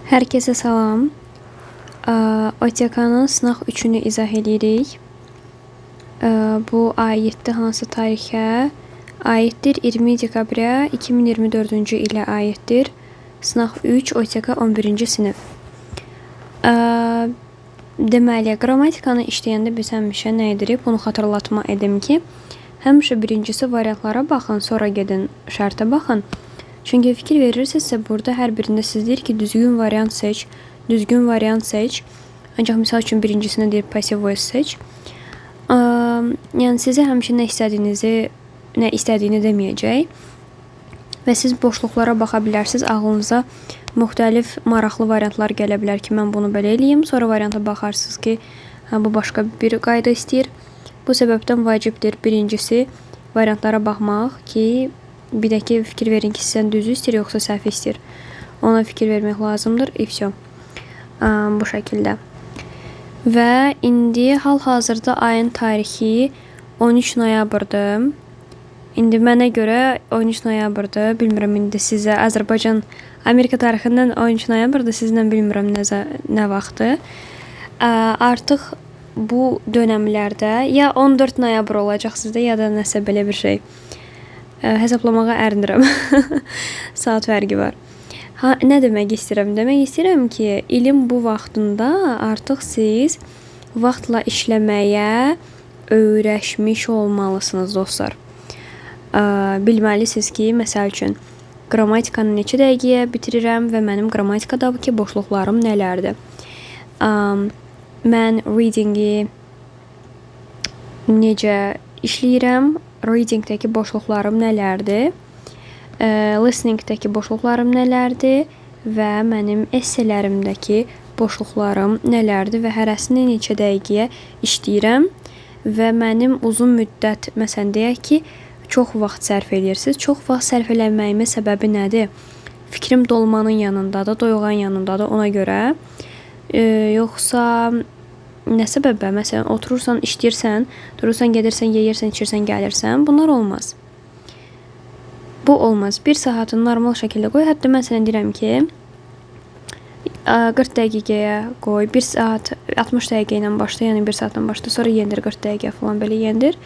Herkese salam. OTK-nın sınaq 3-ünü izah edirik. Bu aiddir hansı tarixə? Aiddir 20 dekabrə 2024-cü ilə aiddir. Sınaq 3 OTK 11-ci sinif. Deməli, qrammatikanı işləyəndə biz həmişə nə edirik? Bunu xatırlatma edim ki, həmişə birincisi variantlara baxın, sonra gedin şərtə baxın. Çünki fikir verirsinizsə, burada hər birində siz deyir ki, düzgün variant seç, düzgün variant seç. Ancaq misal üçün birincisində deyir passive voice seç. Yəni sizə həmişə nə istədiyini deməyəcək. Və siz boşluqlara baxa bilərsiniz, ağlınıza müxtəlif maraqlı variantlar gələ bilər ki, mən bunu belə eləyim. Sonra varianta baxarsınız ki, bu başqa bir qayda istəyir. Bu səbəbdən vacibdir birincisi variantlara baxmaq ki, bir də ki, fikir verin ki, sizdən düzü istəyir, yoxsa səhv istəyir. Ona fikir vermək lazımdır. Bu şəkildə. Və indi hal-hazırda ayın tarixi 13 noyabrdır. İndi mənə görə 13 noyabrdır. Bilmirəm, indi sizə Azərbaycan, Amerika tarixindən 13 noyabrdır. Sizlə bilmirəm nə vaxtdır. Artıq bu dönəmlərdə ya 14 noyabr olacaq sizdə, ya da nəsə belə bir şey. Hesablamağa ərinirəm. Saat fərqi var. Nə demək istəyirəm? Demək istəyirəm ki, ilin bu vaxtında artıq siz vaxtla işləməyə öyrəşmiş olmalısınız, dostlar. Bilməlisiniz ki, məsəl üçün, qrammatikanı neçə dəqiqəyə bitirirəm və mənim qrammatikadakı boşluqlarım nələrdir? Mən readingi necə işləyirəm? Readingdəki boşluqlarım nələrdir? Listeningdəki boşluqlarım nələrdir? Və mənim essələrimdəki boşluqlarım nələrdir? Və hərəsini neçə dəqiqəyə işləyirəm? Və mənim uzun müddət, məsələn, deyək ki, çox vaxt sərf edirsiniz. Çox vaxt sərf eləməyimin səbəbi nədir? Fikrim dolmanın yanındadır, doyğan yanındadır ona görə. Yoxsa nə səbəbə? Məsələn, oturursan, işləyirsən, durursan, gedirsən, yeyirsən, içirsən, gəlirsən. Bunlar olmaz. Bu olmaz. Bir saatını normal şəkildə qoy. Hətta məsələn deyirəm ki, 40 dəqiqəyə qoy. 1 saat 60 dəqiqə ilə başla, yəni 1 saatdan başla. Sonra yendir 40 dəqiqə falan belə yendir.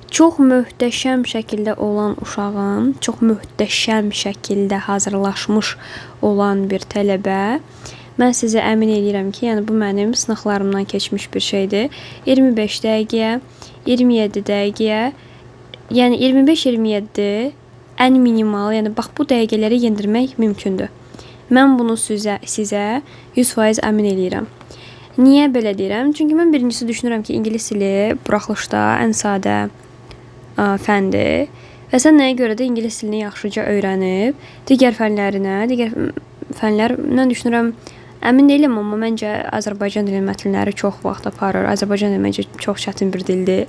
Çox möhtəşəm şəkildə olan uşağın, çox möhtəşəm şəkildə hazırlaşmış olan bir tələbə, mən sizə əmin edirəm ki, yəni bu mənim sınaqlarımdan keçmiş bir şeydir. 25 dəqiqəyə, 27 dəqiqəyə, yəni 25-27 ən minimal, yəni bax bu dəqiqələri yendirmək mümkündür. Mən bunu sizə 100% əmin edirəm. Niyə belə deyirəm? Çünki mən birincisi düşünürəm ki, ingilis dili buraxılışda ən sadə fəndir. Və sən nəyə görə də ingilis dilini yaxşıca öyrənib, digər fənlər, mən düşünürəm, əmin deyiləm, amma məncə Azərbaycan dili mətnləri çox vaxt aparır. Azərbaycan dili məncə çox çətin bir dildir.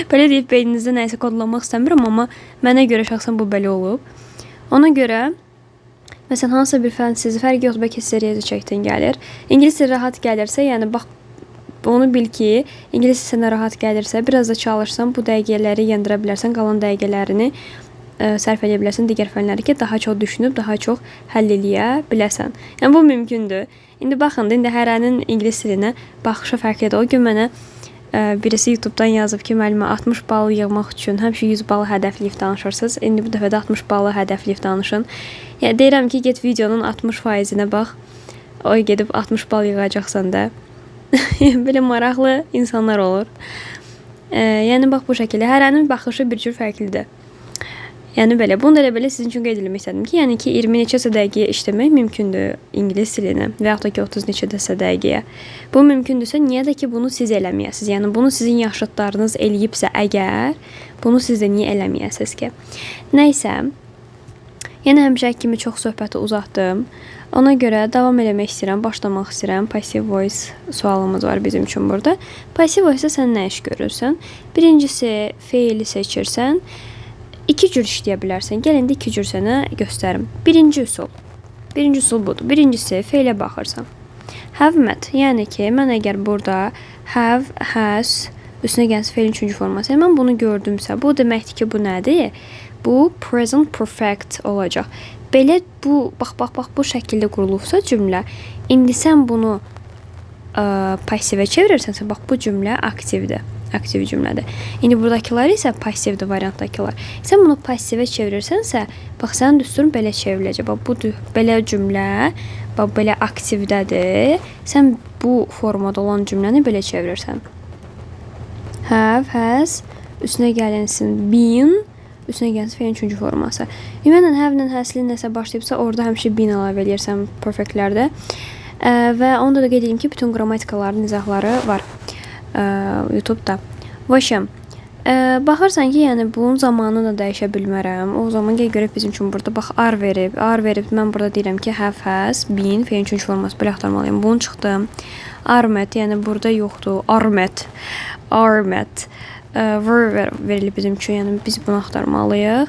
Belə deyib beyninizdə nəyisə kodlamaq istəmirəm, amma mənə görə şəxsən bu belə olub. Ona görə, məsələn, hansısa bir fən sizi fərqi yoxdur, bəlkə sizə riyazi çəkdən gəlir. İngilis dili rahat gəlirsə, yəni bax, onu bil ki, ingilis sənə rahat gəlirsə, biraz da çalışsan, bu dəqiqələri yendirə bilərsən, qalan dəqiqələrini sərf edə bilərsən digər fənləri ki, daha çox düşünüb, daha çox həll eləyə biləsən. Yəni, bu mümkündür. İndi baxın, indi hərənin ingilis dilinə baxışı fərqlidir. O gün mənə birisi YouTube-dan yazıb ki, müəllimə 60 bal yığmaq üçün həmişə 100 balı hədəfləyib danışırsınız. İndi bu dəfə də 60 balı hədəfləyib danışın. Yəni, deyirəm ki, get videonun 60%-nə bax, o gedib 60 bal yığacaqsan da. Belə maraqlı insanlar olur. Yəni, bax bu şəkildə. Hərənin baxışı bir cür fərqlidir. Yəni, belə. Bunu da elə sizin üçün qeyd edilmək istədim ki, yəni ki, 20 neçəsə dəqiqəyə işləmək mümkündür ingilis dilini və yaxud da ki, 30 neçədəsə dəqiqəyə. Bu mümkündürsə, niyə də ki, bunu siz eləməyəsiniz? Yəni, bunu sizin yaşıtlarınız eləyibsə əgər, bunu siz də niyə eləməyəsiniz ki? Nəysə, yəni həmişəki kimi çox söhbəti uzatdım. Ona görə davam eləmək istəyirəm, başlamaq istəyirəm. Passive voice sualımız var bizim üçün burada. Passive voice-da sən nə iş görürsən? Birincisi, feili seçirsən. 2 cür işləyə bilərsən. Gəlin də 2 cür sənə göstərim. Birinci üsul budur. Birincisi, feilə baxırsan. Have met, yəni ki, mən əgər burada have, has, üstünə gəlsə feilin 3-cü forması, mən bunu gördümsə, bu deməkdir ki, bu nədir? bu present perfect olacaq. Belə bu bax bu şəkildə qurulubsa cümlə, indi sən bunu passivə çevirirsənsə, bax bu cümlə aktivdir. Aktiv cümlədir. İndi buradakılar isə passivdir variantdakılar. Sən bunu passivə çevirirsənsə, bax sənin düsturun belə çevriləcək. Bax bu belə cümlə, bax belə aktivdədir. Sən bu formada olan cümləni belə çevirirsən. Have, has, üstünə gələnsin been, üstünə gələnsin feilin 3-cü forması. Ümumən have-lə has-li nəsə başlayıbsa, orada həmişə been əlavə edirsən perfectlərdə. Və onda da qeyd edeyim ki, bütün qrammatikaların izahları var YouTube-da. Başım, baxırsan ki, yəni bunun zamanını da dəyişə bilmərəm. O zaman görə bizim üçün burada bax are verib, mən burada deyirəm ki, have, has, been, feilin 3-cü forması belə axtarmalıyım. Bunu çıxdım. Armet, yəni burada yoxdur. Armet. Verb verilib bizim üçün, yəni biz bunu axtarmalıyıq.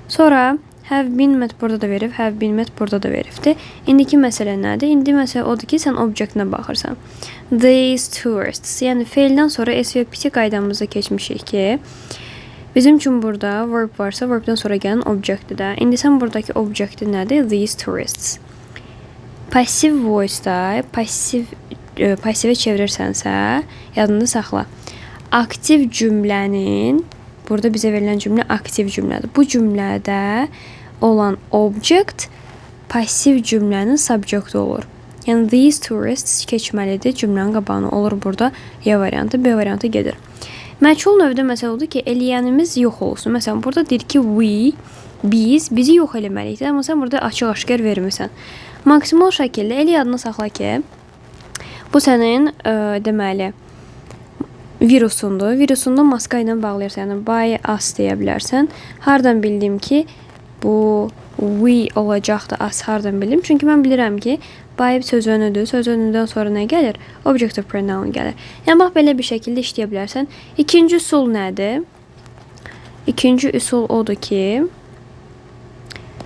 Sonra have been met burada da verib, have been met burada da veribdir. İndiki məsələ nədir? İndi məsələ odur ki, sən obyektinə baxırsan. These tourists, yəni feildən sonra SVP qaydamızda keçmişik ki, bizim üçün burada verb varsa, verbdən sonra gələn obyektidir də. İndi sən buradakı obyekti nədir? These tourists. Passive voice-da, passivə çevirirsənsə, yadında saxla. Aktiv cümlənin, burada bizə verilən cümlə aktiv cümlədir. Bu cümlədə olan object passiv cümlənin subjecti olur. Yəni these tourists keçməlidir, cümlənin qabağına olur burada ya variantı, B variantı gedir. Məchul növdə məsələ odur ki, eləyənimiz yox olsun. Məsələn, burada deyir ki, bizi yox eləməliyik. Amma sən burada açıq-aşkar vermirsən. Maksimal şəkildə el yadına saxla ki, bu sənin deməli virusundur. Virusunda maska ilə bağlayırsan, yəni by us deyə bilərsən. Hardan bildim ki, bu we olacaqdır, as hardan bildim? Çünki mən bilirəm ki, by söz önüdür. Söz önündən sonra nə gəlir? Objective pronoun gəlir. Yəni bax belə bir şəkildə işləyə bilərsən. İkinci üsul nədir? İkinci üsul odur ki,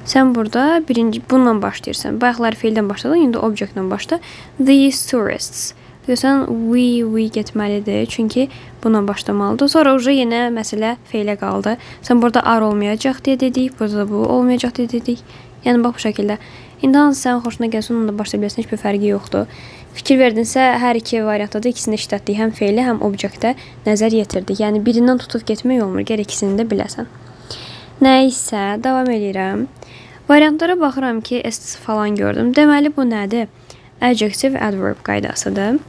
sən burada bununla başlayırsan. Bayaqlar feildən başladın, indi objectlə başla. These tourists. Deyirsən, we getməlidir. Çünki bununla başlamalıdır. Sonra uca yenə məsələ feilə qaldı. Sən burada are olmayacaq deyə dedik. Burada bu olmayacaq deyə dedik. Yəni, bax bu şəkildə. İndi hansı sən xoşuna gəlsin, onunla başlaya bilərsən. Heç bir fərqi yoxdur. Fikir verdinsə, hər iki variantda da ikisini işlətdik. Həm feili, həm obyektə nəzər yetirdik. Yəni, birindən tutub getmək olmur. Gəl ikisini də biləsən. Nəysə, davam edirəm. Variantlara baxıram ki, s falan gördüm. Deməli, bu nədir? Adjective adverb qaydasıdır.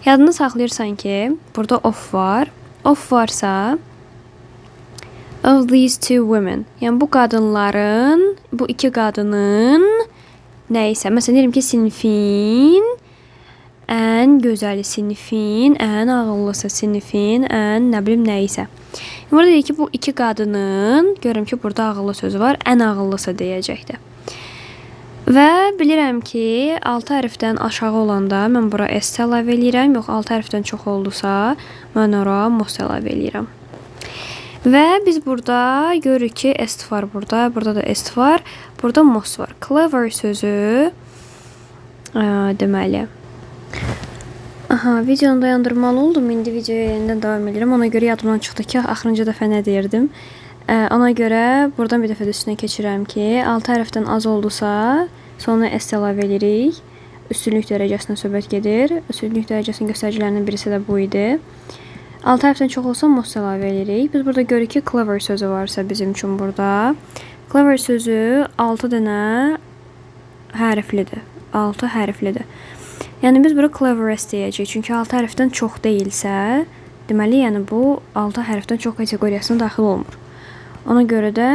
Yadını saxlayırsan ki, burada of var. Of varsa of these two women. Yəni, bu qadınların, bu iki qadının nəysə. Məsələn, deyirəm ki, sinifin ən gözəli, sinifin ən ağıllısı, sinifin ən nə bilim nəysə. Burada deyir ki, bu iki qadının, görürəm ki, burada ağıllı sözü var, ən ağıllısı deyəcəkdir. Və bilirəm ki, 6 hərfdən aşağı olanda mən bura s əlavə eləyirəm. Yox, 6 hərfdən çox oldusa, mən ora mos əlavə eləyirəm. Və biz burada görürük ki, s var burada. Burada da s var. Burada mos var. Clever sözü deməli. Aha, videonu dayandırmalı oldum. İndi videoya yenidən davam edirəm. Ona görə yadımdan çıxdı ki, axırıncı dəfə nə deyirdim. Ona görə buradan bir dəfə də üstünə keçirəm ki, 6 hərfdən az oldusa, sonra s əlavə edirik. Üstünlük dərəcəsindən söhbət gedir. Üstünlük dərəcəsinin göstəricilərindən birisi də bu idi. 6 hərfdən çox olsa mos əlavə edirik. Biz burada görürük ki, clever sözü varsa bizim üçün burada. Clever sözü 6 dənə hərflidir. 6 hərflidir. Yəni biz bura cleverest deyəcəyik. Çünki 6 hərfdən çox deyilsə, deməli, yəni bu 6 hərfdən çox kateqoriyasına daxil olmur. Ona görə də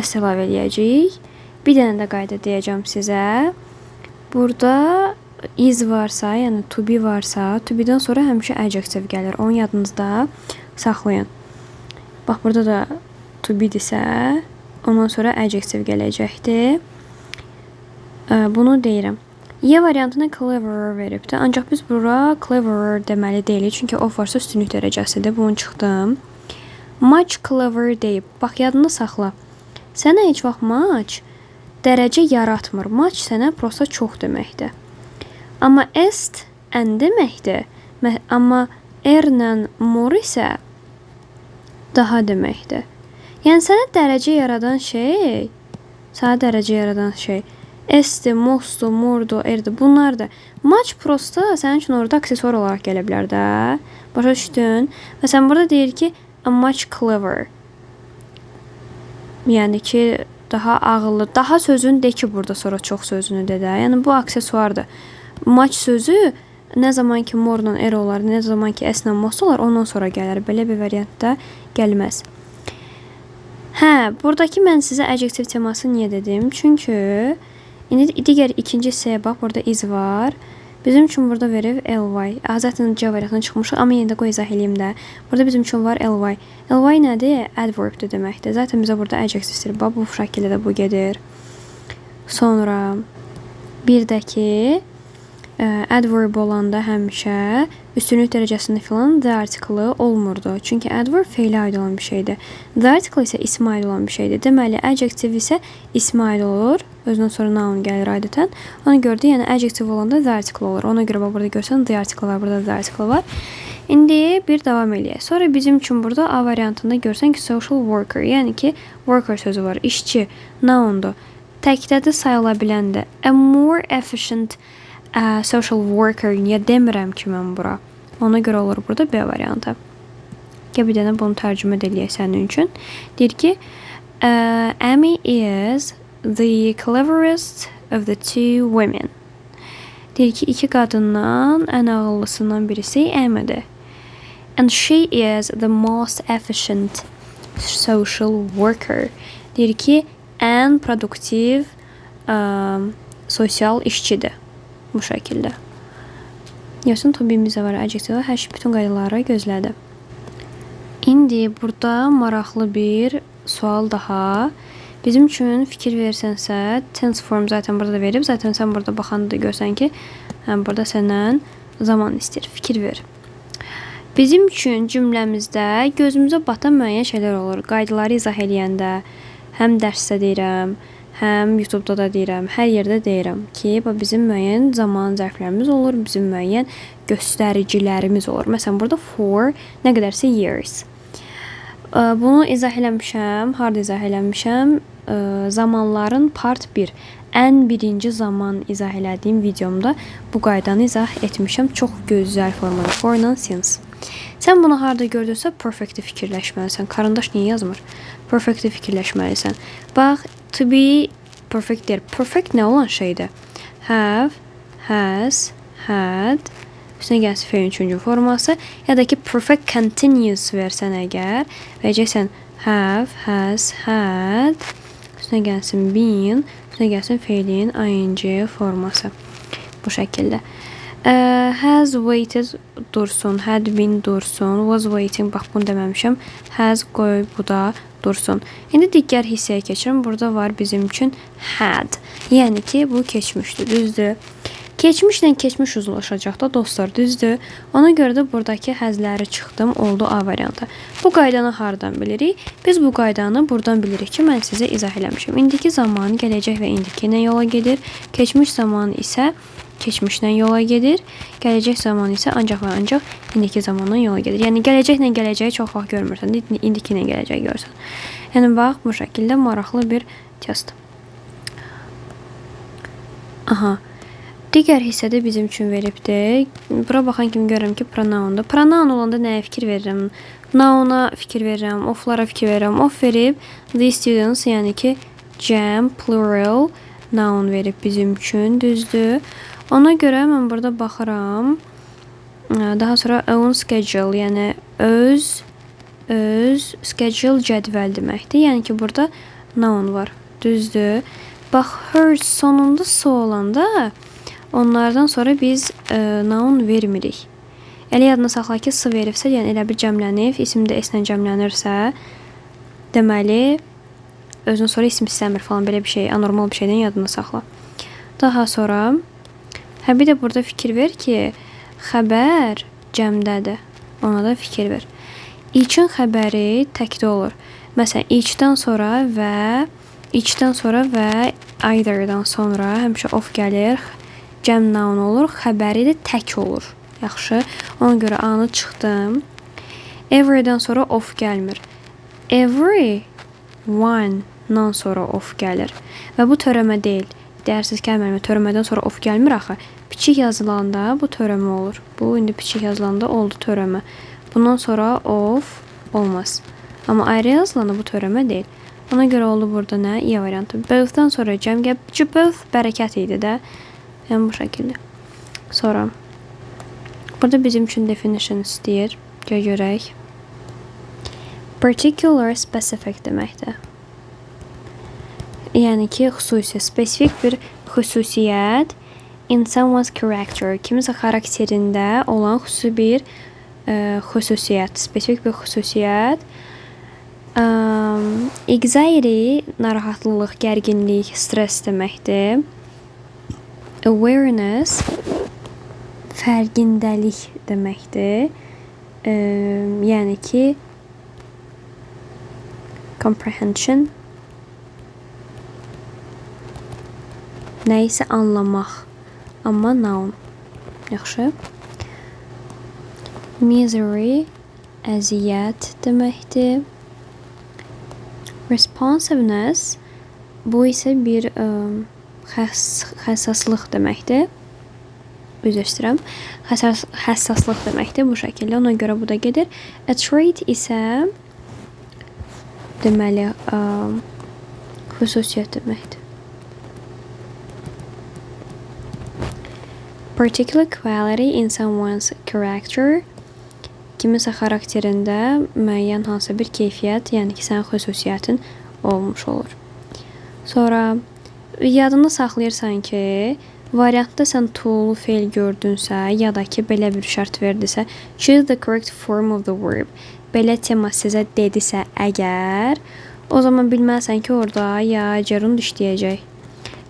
s əlavə eləyəcəyik. Bir dənə də qayda deyəcəm sizə. Burada is varsa, yəni to be varsa, to be-dən sonra həmişə adjective gəlir. Onu yadınızda saxlayın. Bax, burada da to be-dirsə, ondan sonra adjective gələcəkdir. Bunu deyirəm. Y variantına cleverer veribdir. Ancaq biz bura cleverer deməli deyilik. Çünki of varsa üstünlük dərəcəsidir. Bunu çıxdım. Much clever deyib. Bax, yadını saxla. Sənə heç vaxt much dərəcə yaratmır. Much sənə prosta çox deməkdir. Amma est ən deməkdir. Amma erlə more isə daha deməkdir. Yəni sənə dərəcə yaradan şey, esti, mostu, mordu, erdi, bunlar da. Much prosta sənin üçün orada aksesuar olaraq gələ bilər də. Başa düşdün? Məsələn, burada deyir ki, a much clever. Yəni ki, daha ağıllı, daha sözünü de ki, burada sonra çox sözünü de də. Yəni bu aksesuardır. Much sözü nə zaman ki morla er olar, nə zaman ki s-lə most olar, ondan sonra gəlir. Belə bir variantda gəlməz. Hə, buradakı mən sizə adjektiv teması niyə dedim? Çünki indi digər ikinci hissəyə bax, burada is var. Bizim üçün burada verib ly. Zaten C variantına çıxmışıq, amma yenə də qoy izah eləyim də. Burada bizim üçün var ly. Ly nədir? Adverbdir deməkdir. Zaten bizə burada adjektiv istəyir. Bax, bu şəkildə də bu gedir. Sonra bir də ki, adverb olanda həmişə üstünlük dərəcəsində filan the article olmurdu. Çünki adverb feilə aid olan bir şeydir. The article isə ismə aid olan bir şeydir. Deməli, adjektiv isə ismə aid olur. Özündən sonra noun gəlir adətən. Ona görə də yəni adjektiv olanda the article olur. Ona görə burada görsən the article var, burada the article var. İndi bir davam eləyək. Sonra bizim üçün burada A variantında görsən ki, social worker, yəni ki, worker sözü var. İşçi, noundur. Təkdədir sayıla biləndir. A more efficient social worker niyə demirəm ki mən bura. Ona görə olur burada B variantı. Gəl bir dənə bunu tərcümə edəyək sənin üçün. Deyir ki, Amy is the cleverest of the two women. Deyir ki, iki qadından ən ağıllısından birisi Amy'dir. And she is the most efficient social worker. Deyir ki, ən produktiv sosial işçidir. Bu şəkildə. Yazın tobimizdə var, adjektivə, hər şey bütün qaydaları gözlədi. İndi burada maraqlı bir sual daha. Bizim üçün fikir versənsə, tense form zaten burada da verib. Zaten sən burada baxanda da görsən ki, burada səndən zaman istəyir, fikir ver. Bizim üçün cümləmizdə gözümüzə batan müəyyən şeylər olur. Qaydaları izah eləyəndə, həm dərsdə deyirəm, həm YouTube-da da deyirəm, hər yerdə deyirəm ki, bizim müəyyən zaman zərflərimiz olur, bizim müəyyən göstəricilərimiz olur. Məsələn, burada for nə qədərsə years. Bunu izah eləmişəm, harada izah eləmişəm? Zamanların part 1. Ən birinci zaman izah elədiyim videomda bu qaydanı izah etmişəm. Çox gözəl formada, for ilə since. Sən bunu harada gördünsə, perfect'i fikirləşməlisən. Karandaş niyə yazmır? Perfect'i fikirləşməlisən. Bax, to be perfect deyir. Perfect nə olan şeydir? Have, has, had, üstünə gəlsin fe'lin üçüncü forması, ya da ki perfect continuous versən əgər, verəcəksən have, has, had, üstünə gəlsin been, üstünə gəlsin fe'lin ing forması. Bu şəkildə. Has waited dursun, had been dursun, was waiting, bax bunu deməmişəm, has qoy, bu da dursun. İndi digər hissəyə keçirəm. Burada var bizim üçün had. Yəni ki, bu keçmişdir, düzdür. Keçmişlə keçmiş uzlaşacaq da dostlar, düzdür. Ona görə də buradakı həzləri çıxdım, oldu A variantı. Bu qaydanı hardan bilirik? Biz bu qaydanı buradan bilirik ki, mən sizə izah eləmişəm. İndiki zaman gələcək və indiki ilə yola gedir. Keçmiş zaman isə keçmişlə yola gedir. Gələcək zaman isə ancaq və ancaq indiki zamanla yola gedir. Yəni gələcəklə gələcəyi çox vaxt görmürsən, indiki ilə gələcəyi görsən. Yəni bax, bu şəkildə maraqlı bir test. Aha. Digər hissədə bizim üçün veribdir. Bura baxan kimi görürəm ki, pronoundur. Pronoun olanda nəyə fikir verirəm? Nouna fikir verirəm, off'lara fikir verirəm. Off verib the students, yəni ki, jam, plural, noun verib bizim üçün, düzdür. Ona görə mən burada baxıram. Daha sonra own schedule, yəni öz schedule cədvəl deməkdir. Yəni ki, burada noun var, düzdür. Bax, her sonunda so olanda onlardan sonra biz noun vermirik. Elə yadına saxla ki, s veribsə, yəni elə bir cəmlənib, isim də s-lə cəmlənirsə, deməli, özün sonra isim istəmir falan, belə bir şey, anormal bir şeydən yadına saxla. Daha sonra, bir də burada fikir ver ki, xəbər cəmdədir, ona da fikir ver. İlkin xəbəri təkdə olur. Məsələn, ilkdən sonra və either-dan sonra həmişə of gəlir, cəm noun olur, xəbəri də tək olur. Yaxşı, ona görə A-nı çıxdım. Every-dən sonra of gəlmir. Every one-dan sonra of gəlir. Və bu törəmə deyil. Dəyərsiz kəlmə törəmədən sonra of gəlmir axı. Piçik yazılanda bu törəmə olur. Bu indi piçik yazılanda oldu törəmə. Bundan sonra of olmaz. Amma ayrı yazılanda bu törəmə deyil. Ona görə oldu burada nə? İ variantı. Both-dan sonra cəm gəl. Both bərəkət idi də. Yəni bu şəkildə. Sonra burada bizim üçün definition istəyir. Görək. Particular, specific deməkdir. Yəni ki, xüsusi, spesifik bir xüsusiyyət in someone's character, kimisə xarakterində olan xüsusi bir xüsusiyyət, spesifik bir xüsusiyyət. Anxiety, narahatlılıq, gərginlik, stres deməkdir. Awareness, fərqindəlik deməkdir. Yəni ki, comprehension, nəyisə anlamaq, amma noun. Yaxşı. Misery, əziyyət deməkdir. Responsiveness, bu isə bir həssaslıq deməkdir. Üzr istəyirəm. Həssaslıq deməkdir bu şəkildə. Ona görə bu da gedir. A trait isə deməli xüsusiyyət deməkdir. Particular quality in someone's character, kimisə xarakterində müəyyən hansısa bir keyfiyyət, yəni ki, sənin xüsusiyyətin olmuş olur. Sonra yadında saxlayırsan ki, variantda sən to'lu fe'l gördünsə, ya da ki, belə bir şərt verdisə, choose the correct form of the verb. Belə tema sizə dedisə əgər, o zaman bilməlisən ki, orada ya gerund işləyəcək,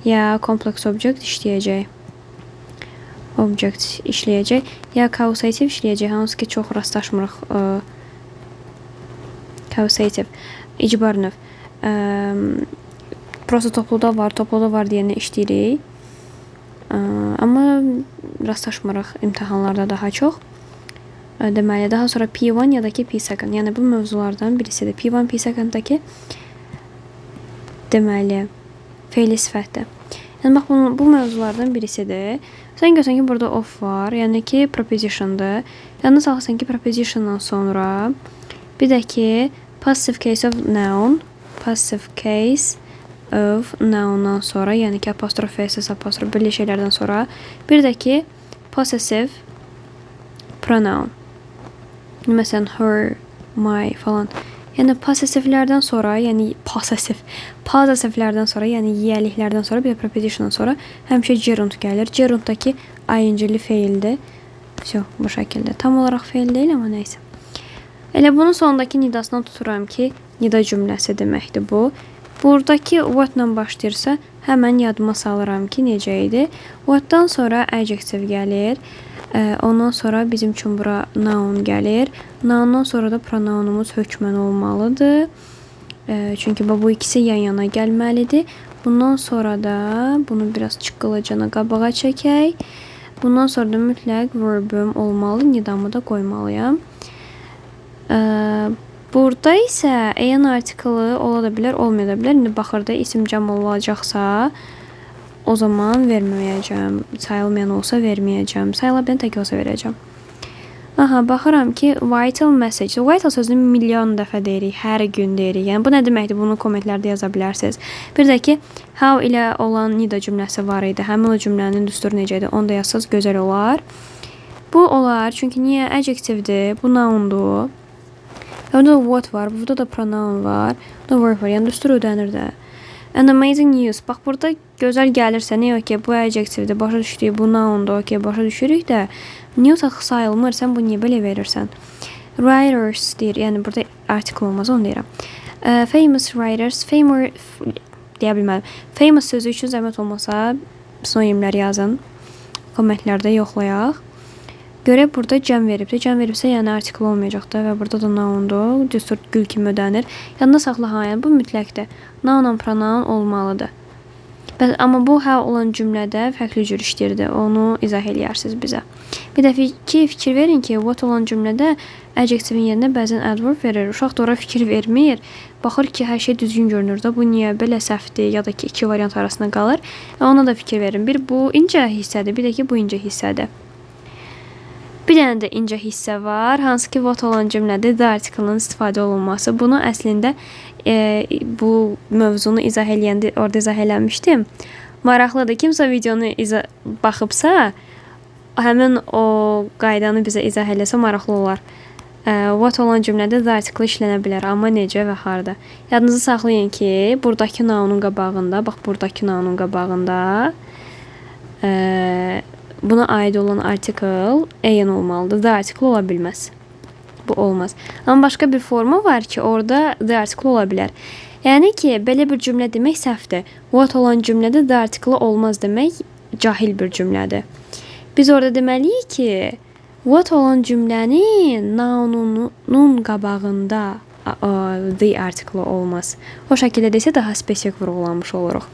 ya complex object işləyəcək. Object işləyəcək, ya causative işləyəcək, hansı ki, çox rastlaşmırıq. Causative, icbar növ. Prosta topluda var deyənə işləyirik. Amma rastlaşmırıq imtahanlarda daha çox. Deməli, daha sonra P1 ya da ki P2. Yəni, bu mövzulardan birisidir. P1, P2-dəki deməli, fe'li sifətdir. Yəni, bax, bu mövzulardan birisidir. Sən görsən ki, burada of var, yəni ki, preposition'dır. Yadına saxlasan ki, preposition'dan sonra bir də ki, passive case of noun, passive case of noun'dan sonra, yəni ki, apostrof, s, apostrof, belə şeylərdən sonra bir də ki, possessive pronoun. Məsələn, her, my falan. Yəni, possessivlərdən sonra, yəni possessivlərdən sonra, yəni yiyəliklərdən sonra, bir də preposition'dan sonra həmişə gerund gəlir. Gerunddakı ing-li feildir. Bu şəkildə. Tam olaraq feil deyil, amma neysə. Elə bunun sonundakı nidasından tuturam ki, nida cümləsi deməkdir bu. Buradakı what-la başlayırsa, həmən yadıma salıram ki, necə idi. What-dan sonra adjective gəlir. Ondan sonra bizim üçün bura noun gəlir. Noundan sonra da pronounumuz hökmən olmalıdır. Çünki bu ikisi yan-yana gəlməlidir. Bundan sonra da bunu biraz çıqqılacana qabağa çəkək. Bundan sonra da mütləq verbüm olmalı. Nidamı da qoymalıyam. Burada isə an artiklı ola da bilər, olmaya da bilər. İndi baxırda isim cəm olacaqsa, o zaman verməyəcəm. Sayılmayan olsa verməyəcəm. Sayılabilən tək olsa verəcəm. Aha, baxıram ki, vital message. Vital sözünü milyon dəfə deyirik, hər gün deyirik. Yəni, bu nə deməkdir? Bunu kommentlərdə yaza bilərsiniz. Bir də ki, how ilə olan nida cümləsi var idi. Həmin o cümlənin düsturu necə idi? Onu da yazsaz gözəl olar. Bu olar, çünki niyə? Adjectivedir, bu noundur. Orada da what var, burada da pronoun var, burada verb var, yəni düstur ödənir də. An amazing news. Bax, burada gözəl gəlirsə, nə yox ki, bu adjectivedir, başa düşdük, bu noundur, okey, başa düşürük də, news axı sayılmır, sən bu niyə belə verirsən? Writers deyir, yəni burada artikel olmaz, onu deyirəm. Famous writers, deyə bilməliyim. Famous sözü üçün zəhmət olmasa, sinonimlər yazın, kommentlərdə yoxlayaq. Görək, burada cəm veribdir. Cəm veribsə, yəni artikl olmayacaqdır və burada da noundur. Düstur gül kimi ödənir. Yanında saxla, yəni bu mütləqdir. Noun pronoun olmalıdır. Amma bu hə olan cümlədə fərqli cür işləyirdi. Onu izah eləyərsiniz bizə. Bir dəfə fikir verin ki, what olan cümlədə adjectivin yerinə bəzən adverb verir. Uşaq da ora fikir vermir. Baxır ki, hər şey düzgün görünür də, bu niyə belə səhvdir, ya da ki, iki variant arasında qalır. Ona da fikir verin. Bir bu incə hissədir, bir də ki, bu incə hissədir. Bir dənə də incə hissə var, hansı ki, what olan cümlədə the article-ın istifadə olunması. Bunu əslində bu mövzunu izah eləyəndə orada izah eləmişdim. Maraqlıdır. Kimsə videonu baxıbsa, həmin o qaydanı bizə izah eləsə maraqlı olar. What olan cümlədə the article işlənə bilər, amma necə və harda? Yadınızı saxlayın ki, buradakı nounun qabağında, bax buradakı nounun qabağında buna aid olan article en olmalıdır. The article ola bilməz. Bu olmaz. Amma başqa bir forma var ki, orada the article ola bilər. Yəni ki, belə bir cümlə demək səhvdir. What olan cümlədə the article olmaz demək cahil bir cümlədir. Biz orada deməliyik ki, what olan cümlənin noununun qabağında the article olmaz. O şəkildə desə daha spesifik vurğulanmış oluruq.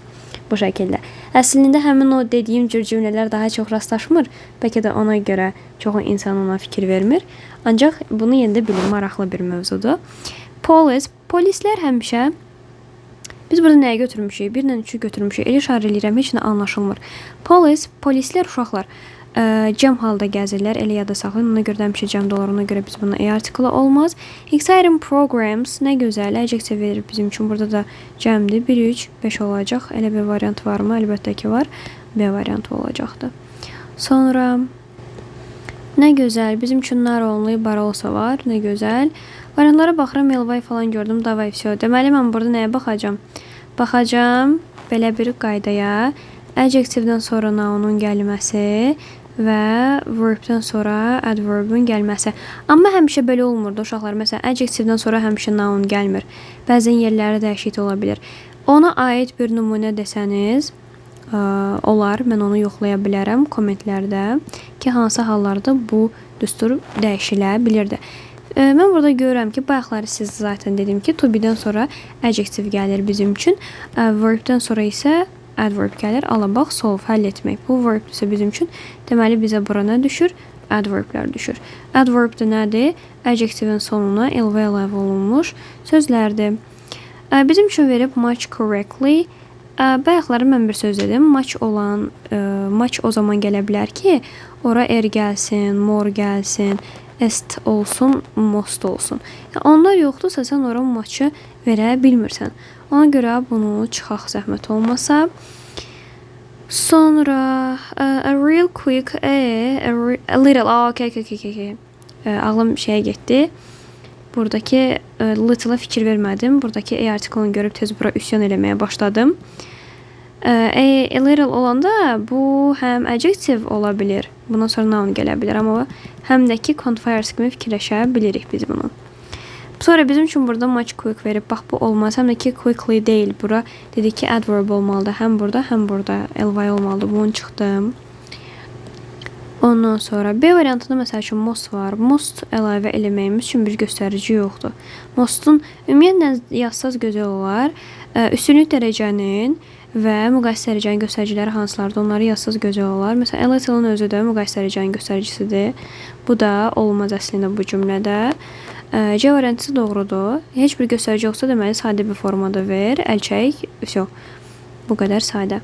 Bu şəkildə. Əslində həmin o dediyim cür cümlələr daha çox rastlaşmır. Bəlkə də ona görə çox insan ona fikir vermir. Ancaq bunu yenə də bilin, maraqlı bir mövzudur. Polislər həmişə biz burada nəyə götürmüşük? 1 ilə 3-ü götürmüşük. Elə şar eləyirəm, heç nə anlaşılmır. Polislər, uşaqlar cəm halda gəzirlər, elə yada saxlayın. Ona görə də həmişə cəmdə olar, ona görə biz buna article olmaz. Exciting programs, nə gözəl, adjective verir bizim üçün. Burada da cəmdir, 1, 3, 5 olacaq. Elə bir variant varmı? Əlbəttə ki var. B variantı olacaqdır. Sonra, nə gözəl, bizim üçün naronlu, barolsa var, nə gözəl. Variantlara baxıram, elvay falan gördüm, davay, все. Deməli, mən burada nəyə baxacam? Baxacam belə bir qaydaya. Adjectivedən sonra nounun gəlməsi və verbdən sonra adverbün gəlməsi. Amma həmişə belə olmurdu uşaqlar. Məsələn, adjectivedən sonra həmişə noun gəlmir. Bəzən yerləri dəyişiklik ola bilər. Ona aid bir nümunə desəniz, olar. Mən onu yoxlaya bilərəm kommentlərdə ki, hansı hallarda bu düstur dəyişilə bilirdi. Mən burada görürəm ki, bayaqları siz zaten dedim ki, to be-dən sonra adjective gəlir bizim üçün. Verbdən sonra isə adverb gəlir. Ala bax, solve, həll etmək. Bu verbdirsə bizim üçün, deməli bizə bura nə düşür? Adverblər düşür. Adverb də nədir? Adjectivein sonuna ly əlavə olunmuş sözlərdir. Bizim üçün verib match correctly. Bayaqları mən bir söz dedim. Match o zaman gələ bilər ki, ora gəlsin, more gəlsin, est olsun, most olsun. Onlar yoxdursa, sən ora match'ı verə bilmirsən. Ona görə bunu çıxaq zəhmət olmasa. Sonra a real quick, a little, okay. Ağlım şeyə getdi. Buradakı little'a fikir vermədim. Buradakı article-ını görüb tez bura üsyan eləməyə başladım. A little olanda bu həm adjective ola bilir. Bundan sonra noun gələ bilər. Amma həm də ki quantifiers kimi fikirləşə bilirik biz bunu. Sonra bizim üçün burada much quick verib. Bax, bu olmaz. Həm də ki quickly deyil. Bura dedi ki adverb olmalıdır. Həm burada ly olmalıdır. Bunu çıxdım. Ondan sonra B variantında məsəl üçün most var. Most əlavə eləməyimiz üçün bir göstərici yoxdur. Mostun ümumiyyətlə yazsaz gözəl olar. Üstünlük dərəcənin və müqayisə dərəcənin göstəriciləri hansılardır? Onları yazsaz gözəl olar. Məsələn, a little-ın özü də müqayisə dərəcənin göstəricisidir. Bu da olmaz əslində bu cümlədə. C variantı doğrudur. Heç bir göstərici yoxsa deməli sadə bir formada ver, əl çək, все. Bu qədər sadə.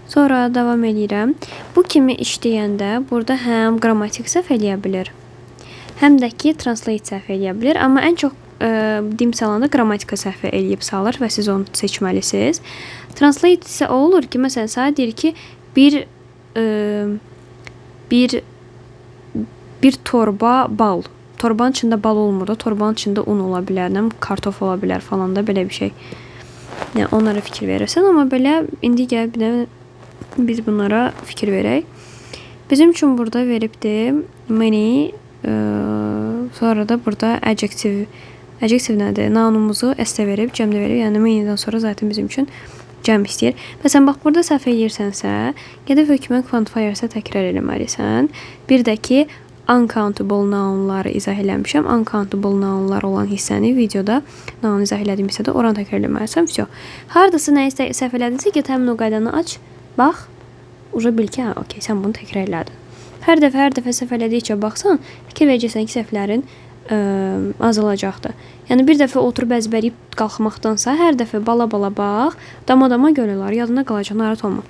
Sonra davam edirəm. Bu kimi işləyəndə burada həm qrammatik səhv eləyə bilir, həm də ki translate səhv eləyə bilir. Amma ən çox dim salanda qrammatika səhv eləyib salır və siz onu seçməlisiniz. Translate isə olur ki, məsələn, sənə deyir ki, bir torba bal. Torbanın içində bal olmur da, torbanın içində un ola bilər, kartof ola bilər falan da belə bir şey. Yəni, onlara fikir verirsən, amma belə indi gəl bir də biz bunlara fikir verək. Bizim üçün burada veribdir many, sonra da burada adjective nədir? Nounumuzu s-də verib, cəmdə verib, yəni many'dən sonra zaten bizim üçün cəm istəyir. Məsələn, bax, burada səhv eləyirsənsə, gedib hökmən quantifiersə təkrar eləməlisən. Bir də ki, uncountable nounları izah eləmişəm. Uncountable nounlar olan hissəni videoda, noun izah elədiyim hissədə oranı təkrar eləməlisən. Vəsə. Hardasa nəyisə səhv elədinsə, get həmin o qaydanı aç, bax, uca bil ki, okey, sən bunu təkrar elədin. Hər dəfə səhv elədikcə baxsan, fikir verəcəksən ki, səhvlərin azalacaqdır. Yəni bir dəfə oturub əzbərləyib qalxmaqdansa, hər dəfə bala-bala bax, dama-dama görürlər, yadında qalacaq, narahat olma.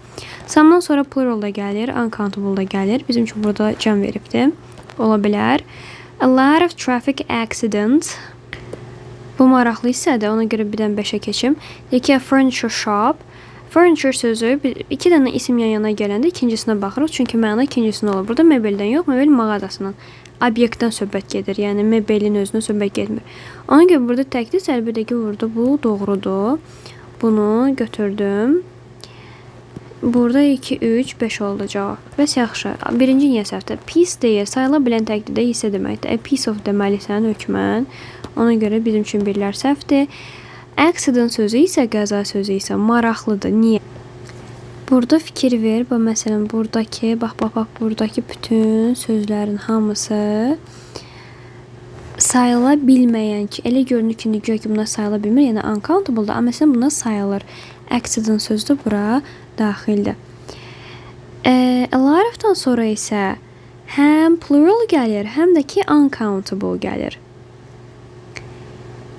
Samdan sonra plural da gəlir, uncountable da gəlir. Bizim üçün burada cəm veribdir. Ola bilər. A lot of traffic accidents. Bu maraqlı hissədir, ona görə birdən 5-ə keçim. Deyək ki, furniture shop. Furniture sözü iki dənə isim yan-yana gələndə ikincisinə baxırıq, çünki məna ikincisində olur. Burada mebeldən yox, mebel mağazasından, obyektdən söhbət gedir. Yəni mebelin özünə söhbət getmir. Ona görə burada təkdir, səlbədəki burada bu doğrudur. Bunu götürdüm. Burada 2, 3, 5 oldu cavab. Bəs yaxşı. Birinci niyə səhvdir? Piece deyir, sayıla bilən təkdirdə hissə deməkdir. A piece of deməlisən hökmən. Ona görə bizim üçün birlər səhvdir. Accident sözü isə, qəza sözü isə maraqlıdır. Niyə? Burada fikir ver. Məsələn, buradakı, bax, buradakı bütün sözlərin hamısı sayıla bilməyən ki, elə görünür ki, güya ki, buna sayıla bilmir. Yəni, uncountable-da, amma məsələn, buna sayılır. Accident sözü də bura daxildir. A lot of-dan sonra isə həm plural gəlir, həm də ki, uncountable gəlir.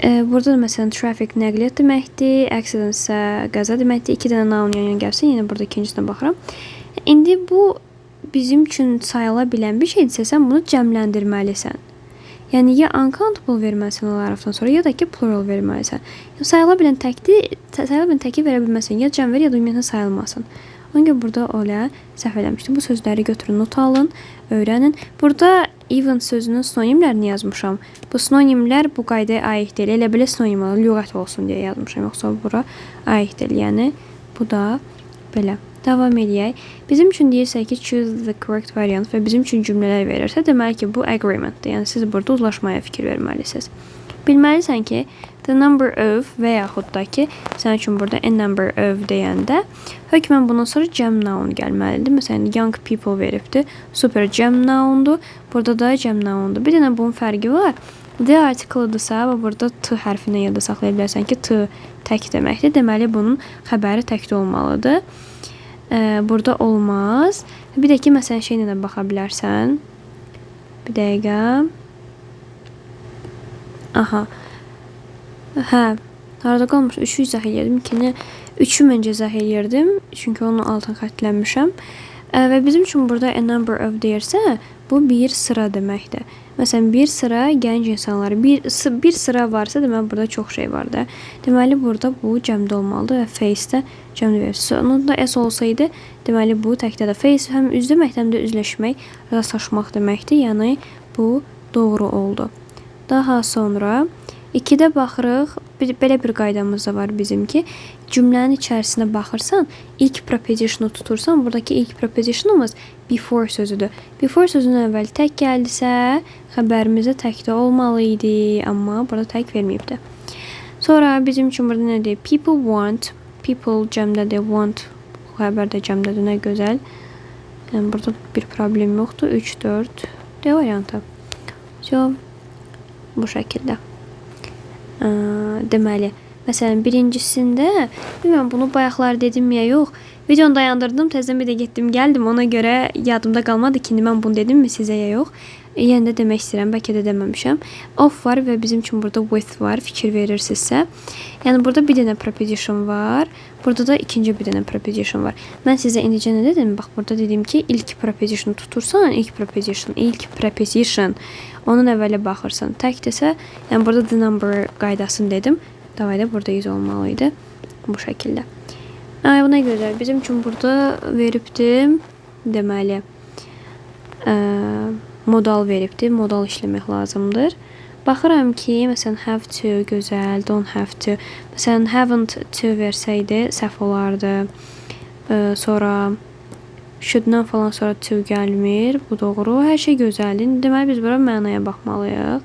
Burada da məsələn traffic nəqliyyat deməkdir, accident isə qəza deməkdir. 2 dənə noun yan-yana gəlsin, yenə burada ikincisinə baxıram. İndi bu bizim üçün sayıla bilən bir şeydirsə, sən bunu cəmləndirməlisən. Yəni ya uncountable verməlisən onlardan sonra, ya da ki plural verməlisən. Sayıla bilən təki verə bilməsən, ya cəm ver, ya da ümumiyyətlə sayılmasın. Ona görə burada öyle səhv eləmişdim. Bu sözləri götürün, not alın, öyrənin. Burada even sözünün sinonimlərini yazmışam. Bu sinonimlər bu qaydaya aid deyil. Elə belə sinonimlər lüğət olsun deyə yazmışam. Yoxsa bura aid deyil. Yəni bu da belə. Davam edək. Bizim üçün deyirsə ki, choose the correct variant və bizim üçün cümlələr verirsə, deməli ki, bu agreementdir. Yəni siz burada uzlaşmaya fikir verməlisiniz. Bilməlisən ki, the number of və yaxud da ki, sənin üçün burada a number of deyəndə hökmən bundan sonra cəm noun gəlməlidir. Məsələn, young people veribdir. Super cəm noundur. Burada da cəm noundur. Bir dənə bunun fərqi var. The article-dırsa və burada t hərfinə yadda saxlaya bilərsən ki, t tək deməkdir. Deməli, bunun xəbəri təkdə olmalıdır. Burada olmaz. Bir də ki, məsələn, şeylə də baxa bilərsən. Bir dəqiqə. Aha. Hə. Arada qalmış. 3'ü izah edirdim. 3'ü məncə izah edirdim. Çünki onu altın xəttləmişəm. Və bizim üçün burada a number of deyirsə, bu bir sıra deməkdir. Məsələn, bir sıra gənc insanlar. Bir sıra varsa, deməli, burada çox şey var da. Deməli, burada bu cəmdə olmalıdır və face-də cəmdə verir. Onun da s olsaydı, deməli, bu təkdə də face həm üz demək, həm də üzləşmək, rastlaşmaq deməkdir. Yəni, bu doğru oldu. Daha sonra 2-də baxırıq. Belə bir qaydamız da var bizim ki, cümlənin içərisinə baxırsan, ilk preposition'u tutursan, buradakı ilk preposition'umuz before sözüdür. Before sözünün əvvəli tək gəldisə, xəbərimizdə təkdə olmalı idi, amma burada tək verməyibdir. Sonra bizim üçün burada nədir? People want. People cəmdədir. Want xəbər də cəmdədir. Nə gözəl. Yəni, burada bir problem yoxdur. 3, 4 D variantı. So, bu şəkildə. Deməli, məsələn, birincisində, bilməm, bunu bayaqlar dedim ya yox, videonu dayandırdım, təzdən bir də getdim, gəldim, ona görə yadımda qalmadı ki, mən bunu dedim mi sizə ya yox. Yəni də demək istəyirəm, bəlkə də deməmişəm. Of var və bizim üçün burada with var, fikir verirsinizsə. Yəni, burada bir dənə preposition var, burada da ikinci bir dənə preposition var. Mən sizə indicə nə dedim? Bax, burada dedim ki, ilk preposition tutursan, ilk preposition, onun əvvələ baxırsan. Tək desə, yəni burada the number qaydasını dedim. Davayda burada 100 olmalıydı. Bu şəkildə. Bu nə gözəl. Bizim üçün burada veribdim. Deməli, modal veribdir. Modal işləmək lazımdır. Baxıram ki, məsələn, have to, gözəl, don't have to. Məsələn, haven't to versəydi, səhv olardı. Sonra should-dan falan sonra to gəlmir. Bu doğru. Hər şey gözəldir. Deməli, biz bura mənaya baxmalıyıq.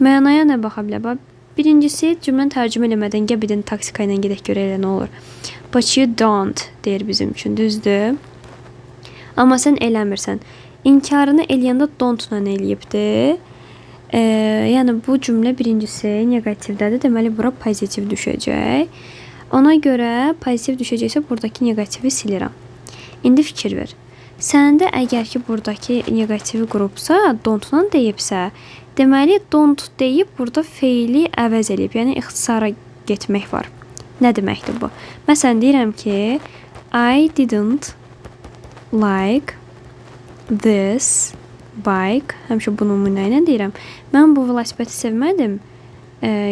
Mənaya nə baxa bilər? Birincisi, cümləni tərcümə eləmədən gəbidin taksika ilə gedək görə elə nə olur. But you don't deyir bizim üçün, düzdür. Amma sən eləmirsən. İnkarını eləyəndə don't-la eləyibdi. Yəni bu cümlə birincisi negativdədir. Deməli bura pozitiv düşəcək. Ona görə pozitiv düşəcəksə buradakı negativi silirəm. İndi fikir ver. Səndə əgər ki buradakı negativi qrupsa, don't-la deyibsə, deməli don't deyib burada feili əvəz eləyib. Yəni ixtisara getmək var. Nə deməkdir bu? Məsələn deyirəm ki, I didn't like this bike. Həmişə bu nümunə ilə deyirəm. Mən bu velosipedi sevmədim.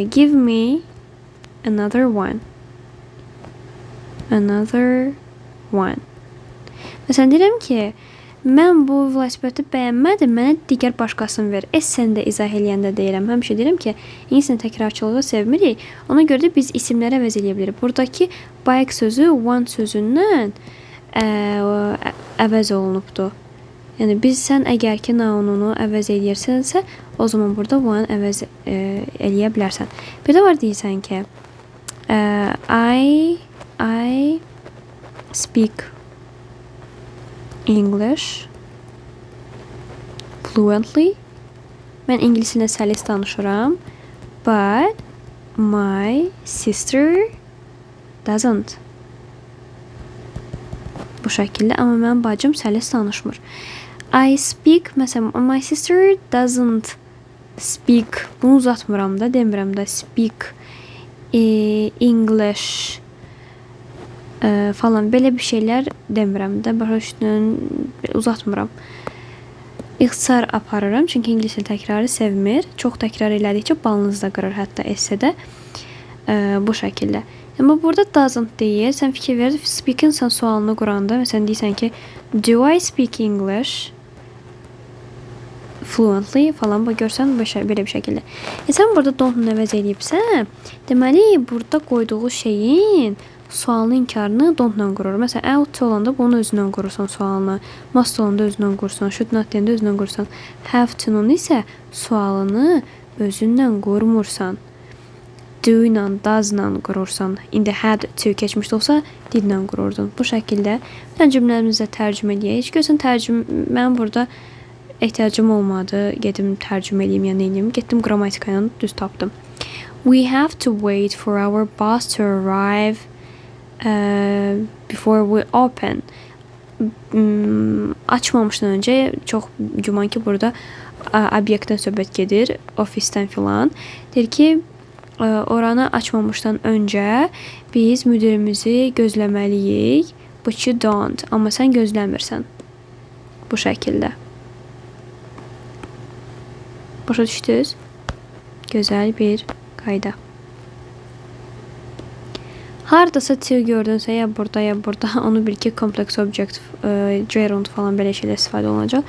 Give me another one. Another one. Məsələn deyirəm ki, mən bu velosipedi bəyənmədim, mənə digər başqasını ver. Sən də izah eləyəndə deyirəm. Həmişə deyirəm ki, insan təkrarçılığı sevmirik. Ona görə də biz isimləri əvəz eləyə bilirik. Buradakı bike sözü one sözündən əvəz olunubdur. Yəni sən əgər ki noununu əvəz eləyirsənsə, o zaman burada one əvəz eləyə bilərsən. Bir də var deyirsən ki, I speak English fluently. Mən ingilis ilə səlis danışıram. But my sister doesn't. Bu şəkildə, amma mənim bacım səlis danışmır. I speak, məsələn, my sister doesn't speak. Bunu uzatmıram da, demirəm də speak English falan. Belə bir şeylər demirəm də, başa düşdün, uzatmıram. İxtisar aparıram, çünki ingilis təkrarı sevmir. Çox təkrar elədikcə balınız da qırır, hətta essedə. Bu şəkildə. Amma burada doesn't deyir. Sən fikir ver, speaking sən sualını quranda, məsələn deyirsən ki, do I speak English fluently falan, bu görsən belə bir şəkildə. Sən burada don't-la əvəz eləyibsən, deməli burada qoyduğu şeyin sualının inkarını don't-la qurur. Məsələn, out olanda bunu özündən qurursan sualını, must olanda özündən qurursan, should not deyəndə özündən qurursan, have to-nun isə sualını özündən qurmursan. Do ilə, does ilə qurursan. İndi had to keçmişdə olsa, did ilə qururdun. Bu şəkildə cümləmizdə tərcümə edəyək. Görsən, mən burada ehtiyacım olmadı. Gedim tərcümə edeyim, yəni eləyim. Getdim qrammatika ilə düz tapdım. We have to wait for our bus to arrive before we open. Açmamışdan öncə çox güman ki, burada obyektdən söhbət gedir, ofisdən filan. Deyir ki, oranı açmamışdan öncə biz müdirimizi gözləməliyik. But you don't. Amma sən gözləmirsən. Bu şəkildə. Başa düşdünüz? Gözəl bir qayda. Hardasa to gördünsə, ya burada, onu bil ki, complex object, gerund falan belə şeylər istifadə olunacaq.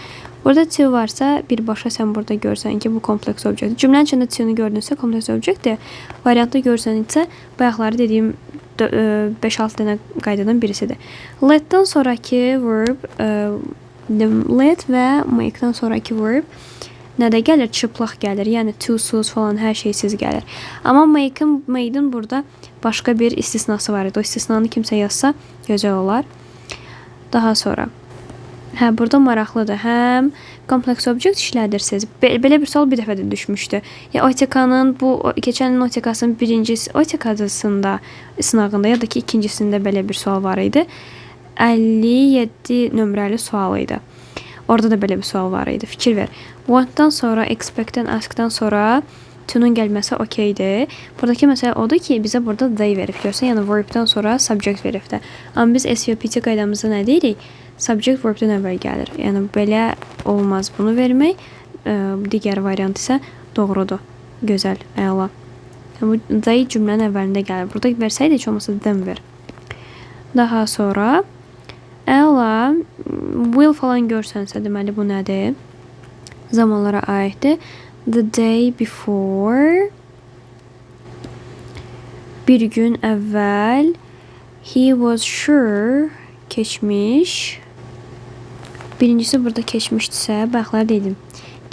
Burada to varsa, birbaşa sən burada görsən ki, bu complex object. Cümlənin içində to-nu gördünsə, complex object-dir. Variantda görsən isə, bayaqları dediyim 5-6 dənə qaydadan birisidir. Let-dən sonraki verb, let və make-dən sonraki verb nədə gəlir? Çıplaq gəlir. Yəni to-suz falan hər şeysiz gəlir. Amma make-in burada başqa bir istisnası var idi. O istisnanı kimsə yazsa gözəl olar. Daha sonra. Burada maraqlıdır. Həm complex object işlədirsiniz. Belə bir sual bir dəfə də düşmüşdü. Ya OTK-nın keçən ilin OTK-sının birinci OTK-sında sınağında ya da ki ikincisində belə bir sual var idi. 57 nömrəli sual idi. Orada da belə bir sual var idi. Fikir ver. Want-dan sonra, expect-dən, ask-dan sonra to-nun gəlməsi okeydir. Buradakı məsələ odur ki, bizə burada they verib. Görsən, yəni verb-dən sonra subject verib də. Amma biz SVPT qaydamızda nə deyirik? Subject verb-dən əvvəl gəlir. Yəni belə olmaz bunu vermək. Digər variant isə doğrudur. Gözəl, əla. Bu they cümlənin əvvəlində gəlir. Burada versəydi heç olmasa them ver. Daha sonra əla, will falan görsənsə, deməli bu nədir? Zamanlara aiddir. The day before, bir gün əvvəl, he was sure, keçmiş. Birincisi burada keçmişdirsə, bayaqlar dedim.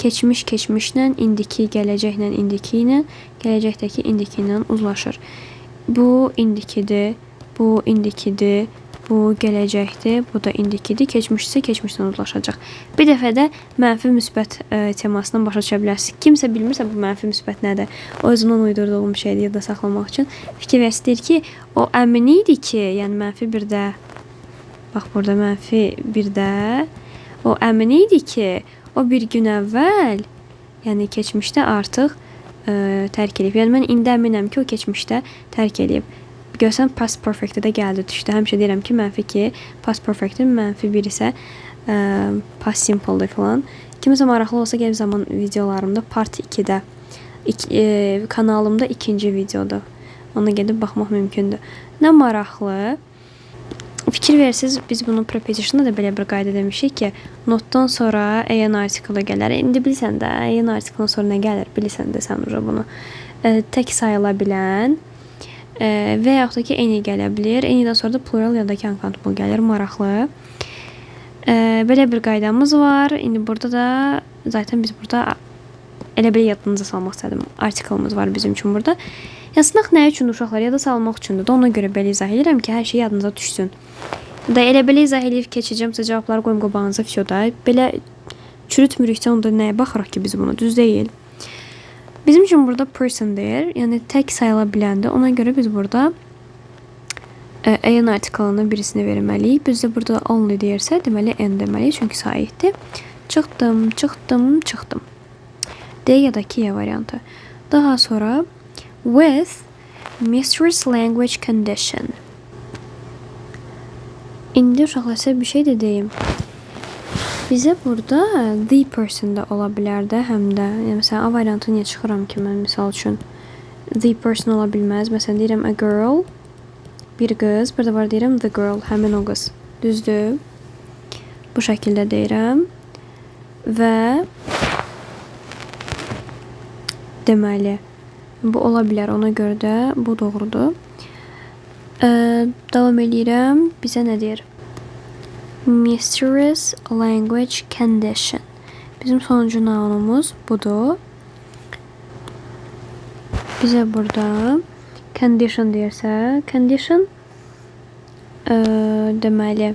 Keçmiş keçmişlə, indiki gələcəklə, indiki ilə, gələcəkdəki indiki ilə uzlaşır. Bu indikidir, bu indikidir, Bu gələcəkdir, bu da indikidir. Keçmişsə keçmişdən uzlaşacaq. Bir dəfə də mənfi müsbət temasından başa düşə bilərsiniz. Kimsə bilmirsə bu mənfi müsbət nədir? O özündən uydurduğum şeydir yadda saxlamaq üçün. Fikir versədir ki, o əmin idi ki, yəni mənfi birdə, bax burada mənfi birdə, o əmin idi ki, o bir gün əvvəl, yəni keçmişdə artıq tərk edib. Yəni mən indi əminəm ki, o keçmişdə tərk edib. Görsən past perfect'də gəldi düşdü. Həmişə deyirəm ki, mənfi 2 past perfect'dir, mənfi 1 isə past simple'dır falan. Kimisə maraqlı olsa gəlib zaman videolarımda part 2-də kanalımda ikinci videodur. Ona gedib baxmaq mümkündür. Nə maraqlı. Fikir versiniz, biz bunu preposition'da da belə bir qayda demişik ki, notdan sonra an article gələr. İndi bilirsən də, an article-dan sonra nə gəlir? Bilirsən də sən bunu. Tək sayıla bilən və yaxud da ki, eni gələ bilir. Enidən sonra da plural ya da ki, uncountable gəlir. Maraqlı. Belə bir qaydamız var. İndi burada da, zaten biz burada elə belə yadınıza salmaq istədim. Artiklımız var bizim üçün burada. Yazsınaq nə üçün uşaqlar yada salmaq üçündür. Ona görə belə izah edirəm ki, hər şey yadınıza düşsün. Da elə belə izah edib keçəcəm, sizə cavabları qoyum qobanıza fiyoda. Belə çürütmürüksə onda nəyə baxırıq ki biz bunu? Düz deyil. Bizim üçün burada person'dir. Yəni tək sayıla biləndir. Ona görə biz burada an artiklının birisini verməliyik. Biz də burada only deyirsə, deməli n deməliyik. Çünki saitdir. Çıxdım, çıxdım, çıxdım. D ya da ki ya variantı. Daha sonra with mistress language condition. İndi uşaqlar sizə bir şey də deyim. Bizə burada the person da ola bilər də, həm də. Yəni məsələn, A variantı niyə çıxıram ki mən misal üçün? The person ola bilməz. Məsələn deyirəm a girl, bir qız, bir də var deyirəm the girl, həmin o qız. Düzdür? Bu şəkildə deyirəm. Və deməli bu ola bilər, ona görə də bu doğrudur. Davam edirəm. Bizə nə deyir? Mistress language condition. Bizim sonuncu nounumuz budur. Bizə burada condition deyirsə, condition deməli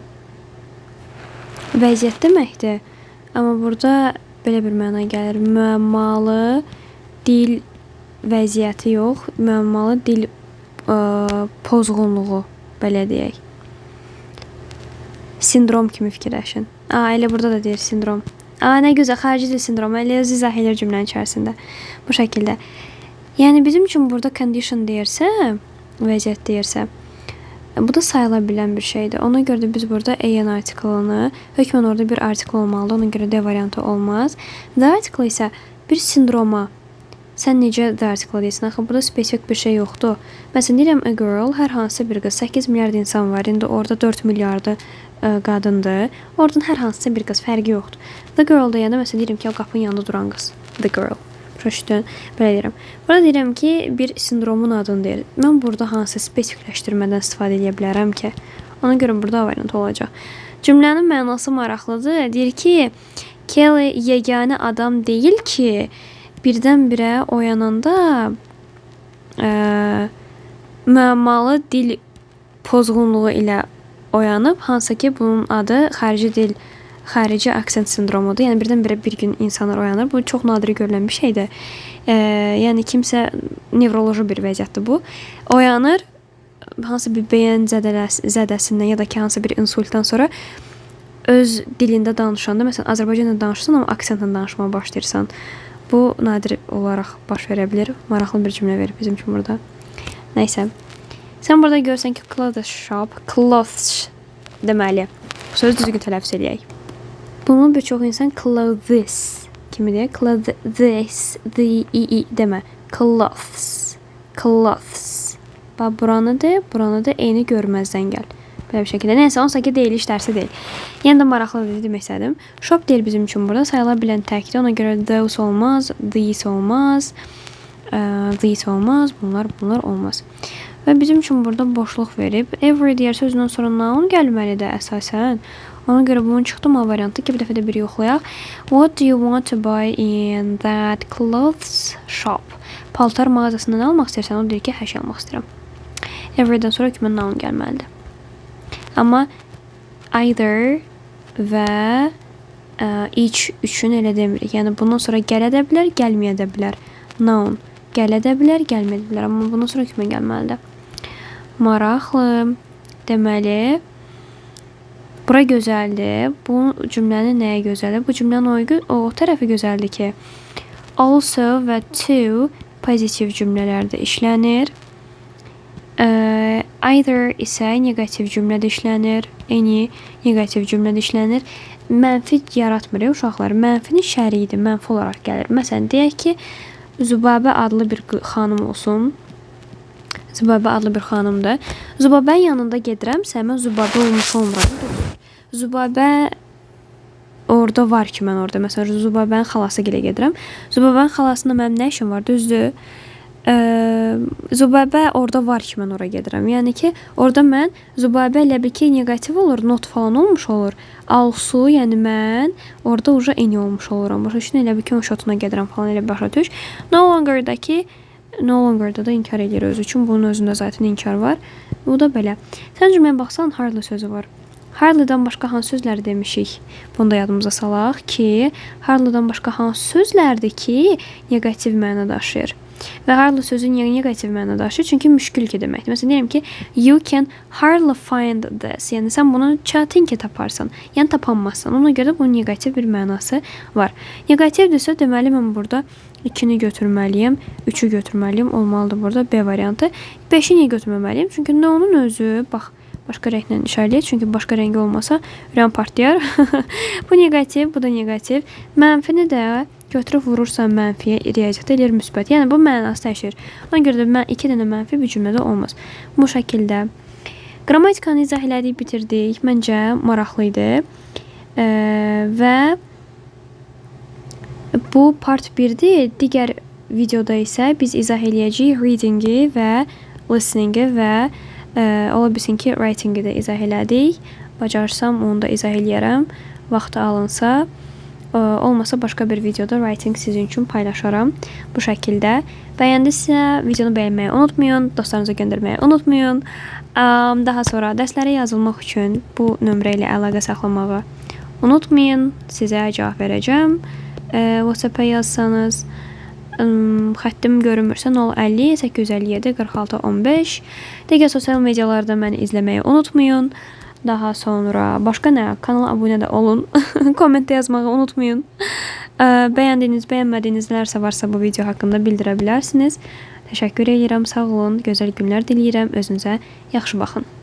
vəziyyət deməkdir. Amma burada belə bir məna gəlir. Müəmmalı dil vəziyyəti yox, müəmmalı dil pozğunluğu, belə deyək. Sindrom kimi fikirləşin. Elə burada da deyir sindrom. Nə gözəl, xarici dil sindromu. Elə izah edir cümlənin içərisində. Bu şəkildə. Yəni bizim üçün burada condition deyirsə, vəziyyət deyirsə, bu da sayıla bilən bir şeydir. Ona görə də biz burada an artiklını, hökmən orada bir artikl olmalıdır. Ona görə D variantı olmaz. The article isə bir sindroma. Sən necə the article deyirsən? Axı burada spesifik bir şey yoxdur. Məsələn deyirəm a girl, hər hansısa bir qız. 8 milyard insan var. İndi orada 4 milyardı qadındır. Oradan hər hansısa bir qız, fərqi yoxdur. The girl deyəndə məsələn deyirəm ki, o qapının yanında duran qız. The girl. Proşdun. Belə deyirəm. Burada deyirəm ki, bir sindromun adını deyir. Mən burada hansı spesifikləşdirmədən istifadə edə bilərəm ki? Ona görə burada variant olacaq. Cümlənin mənası maraqlıdır. Deyir ki, Kelly yeganə adam deyil ki, birdən-birə oyananda müəmmalı dil pozğunluğu ilə oyanıb, hansı ki bunun adı xarici aksent sindromudur. Yəni birdən-birə bir gün insanlar oyanır. Bu çox nadir görülən bir şeydir. Yəni kimsə nevroloji bir vəziyyətdir bu. Oyanır, hansı bir beyin zədəsindən ya da ki hansı bir insultdan sonra öz dilində danışanda, məsələn Azərbaycanla danışırsan, amma aksentlə danışmağa başlayırsan. Bu nadir olaraq baş verə bilər. Maraqlı bir cümlə verib bizim üçün burada. Nəysə. Sən burada görsən ki, clothes shop, clothes deməli. Bu sözü düzgün tələffüz edək. Bunu bir çox insan clothes kimi deyir. Clothes, the demə. Clothes, clothes. Bax, buranı da eyni görməzdən gəl. Belə bir şəkildə. Nəysə, onsa ki, deyiliş dərsi deyil. Yəni də maraqlıdır demək istədim. Shop deyil bizim üçün burada. Sayıla bilən təkdir. Ona görə those olmaz, these olmaz, bunlar olmaz. Və bizim üçün burada boşluq verib. Every deyər sözündən sonra noun gəlməlidir əsasən. Ona görə bunun çıxdım A variantı ki, bir dəfə də bir yoxlayaq. What do you want to buy in that clothes shop? Paltar mağazasından nə almaq istəyirsən? O deyir ki, hər şey almaq istəyirəm. Everydən sonra hökmən noun gəlməlidir. Amma either və each üçün elə demirik. Yəni bundan sonra gələ də bilər, gəlməyə də bilər. Noun gələ də bilər, gəlməyə də bilər. Amma bundan sonra kimə gəlməlidir? Maraqlı. Deməli, bura gözəldir. Bu cümlənin nəyə gözəldir? Bu cümlənin o tərəfi gözəldir ki, also və to pozitiv cümlələrdə işlənir. Either isə negativ cümlədə işlənir. Any negativ cümlədə işlənir. Mənfi yaratmır uşaqlar. Mənfinin şəriidir, mənfi olaraq gəlir. Məsələn, deyək ki, Zübabə adlı bir xanım olsun. Zübabə adlı bir xanımdır. Zübabənin yanında gedirəmsə, mən Zübabə olmuş olmuram. Zübabə orada var ki, mən orada. Məsələn, Zübabənin xalası gilə gedirəm. Zübabənin xalasında mənim nə işim var, düzdür? Zübabə orada var ki, mən oraya gedirəm. Yəni ki, orada mən Zübabə ilə bir ki, negativ olur, not falan olmuş olur. Also, yəni mən orada uca eni olmuş oluram. Başa düşün, elə bir ki, şotuna gedirəm falan, elə başa düş. No longer-da da inkar edir özü üçün. Bunun özündə zaten inkar var. Bu da belə. Sən cümləyə baxsan, hardly sözü var. Hardly'dan başqa hansı sözləri demişik? Bunu da yadımıza salaq ki, hardly'dan başqa hansı sözlərdir ki, negativ məna daşıyır. Və hardly sözün negativ məna daşıyır, çünki müşkül ki deməkdir. Məsələn, deyirəm ki, you can hardly find this. Yəni, sən bunu çətin ki taparsan. Yəni, tapanmazsan. Ona görə bunun negativ bir mənası var. Negativdirsə, deməli, mən burada 2-ni götürməliyim, 3-ü götürməliyim. Olmalıdır burada B variantı. 5-i niyə götürməməliyim? Çünki nə onun özü, bax, başqa rənglə işarələyək. Çünki başqa rəngi olmasa, ürəm partlayar. Bu negativ, bu da negativ. Mənfini də götürüb vurursan mənfiyə, riyaziyyat edir müsbət. Yəni, bu mənası dəyişir. Ona görə də 2 dənə mənfi bir cümlədə olmaz. Bu şəkildə. Qrammatikanı izah elədik, bitirdik. Məncə maraqlı idi. Və bu part 1-dir. Digər videoda isə biz izah eləyəcəyik readingi və listeningi və ola bilsin ki, writingi də izah elədik. Bacarsam onu da izah eləyərəm. Vaxtı alınsa. Olmasa başqa bir videoda writing sizin üçün paylaşaram. Bu şəkildə. Bəyəndinizsə videonu bəyənməyi unutmayın. Dostlarınıza göndərməyi unutmayın. Daha sonra dərslərə yazılmaq üçün bu nömrə ilə əlaqə saxlamağı unutmayın. Sizə cavab verəcəm. WhatsApp-a yazsanız. Xəttim görünmürsə 050 857 46 15. Digər sosial medialarda məni izləməyi unutmayın. Daha sonra başqa nə? Kanala abunə də olun. Kommentdə yazmağı unutmayın. Bəyəndiyiniz, bəyənmədiyiniz nələrsə varsa bu video haqqında bildirə bilərsiniz. Təşəkkür edirəm, sağ olun. Gözəl günlər diləyirəm. Özünüzə yaxşı baxın.